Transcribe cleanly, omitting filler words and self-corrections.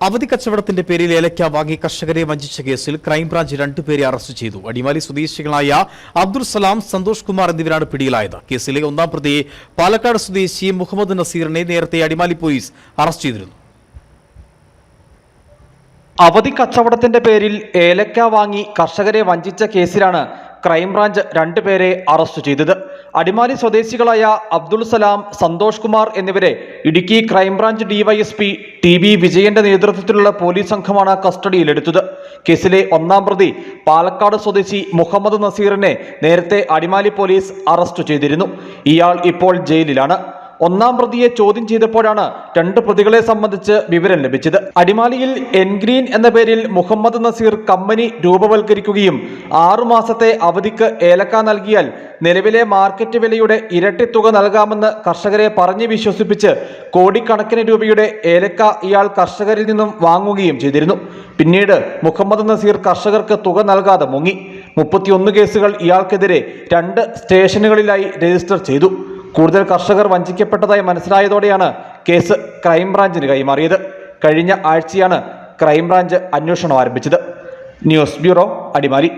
അവധി കച്ചവടത്തിന്റെ പേരിൽ ഏലക്ക വാങ്ങി കർഷകരെ വഞ്ചിച്ച കേസിൽ ക്രൈംബ്രാഞ്ച് 2 പേരെ അറസ്റ്റ് ചെയ്തു. അടിമാലി സ്വദേശികളായ അബ്ദുൾ സലാം, സന്തോഷ് കുമാർ എന്നിവരാണ് പിടിയിലായത്. കേസിലെ 1-ാം പ്രതി പാലക്കാട് സ്വദേശി മുഹമ്മദ് നസീറിനെ നേരത്തെ അടിമാലി പോലീസ് അറസ്റ്റ് ചെയ്തിരുന്നു. അവധി കച്ചവടത്തിന്റെ പേരിൽ ഏലക്ക വാങ്ങി കർഷകരെ വഞ്ചിച്ച കേസിലാണ് ക്രൈംബ്രാഞ്ച് 2 പേരെ അറസ്റ്റ് ചെയ്തത്. അടിമാലി സ്വദേശികളായ അബ്ദുൾ സലാം, സന്തോഷ് കുമാർ എന്നിവരെ ഇടുക്കി ക്രൈംബ്രാഞ്ച് ഡിവൈഎസ്പി TB വിജയന്റെ നേതൃത്വത്തിലുള്ള പോലീസ് സംഘമാണ് കസ്റ്റഡിയിലെടുത്തത്. കേസിലെ 1-ാം പ്രതി പാലക്കാട് സ്വദേശി മുഹമ്മദ് നസീറിനെ നേരത്തെ അടിമാലി പോലീസ് അറസ്റ്റ് ചെയ്തിരുന്നു. ഇയാൾ ഇപ്പോൾ ജയിലിലാണ്. 1-ാം പ്രതിയെ ചോദ്യം ചെയ്തപ്പോഴാണ് 2 പ്രതികളെ സംബന്ധിച്ച് വിവരം ലഭിച്ചത്. അടിമാലിയിൽ എൻഗ്രീൻ എന്ന പേരിൽ മുഹമ്മദ് നസീർ കമ്പനി രൂപവൽക്കരിക്കുകയും 6 മാസത്തെ അവധിക്ക് ഏലക്ക നൽകിയാൽ നിലവിലെ മാർക്കറ്റ് വിലയുടെ ഇരട്ടി തുക നൽകാമെന്ന് കർഷകരെ പറഞ്ഞു വിശ്വസിപ്പിച്ച് കോടിക്കണക്കിന് രൂപയുടെ ഏലക്ക ഇയാൾ കർഷകരിൽ നിന്നും വാങ്ങുകയും ചെയ്തിരുന്നു. പിന്നീട് മുഹമ്മദ് നസീർ കർഷകർക്ക് തുക നൽകാതെ മുങ്ങി. 31 കേസുകൾ ഇയാൾക്കെതിരെ 2 സ്റ്റേഷനുകളിലായി രജിസ്റ്റർ ചെയ്തു. കൂടുതൽ കർഷകർ വഞ്ചിക്കപ്പെട്ടതായി മനസ്സിലായതോടെയാണ് കേസ് ക്രൈംബ്രാഞ്ചിന് കൈമാറിയത്. കഴിഞ്ഞ ആഴ്ചയാണ് ക്രൈംബ്രാഞ്ച് അന്വേഷണം ആരംഭിച്ചത്. News bureau, Adimali.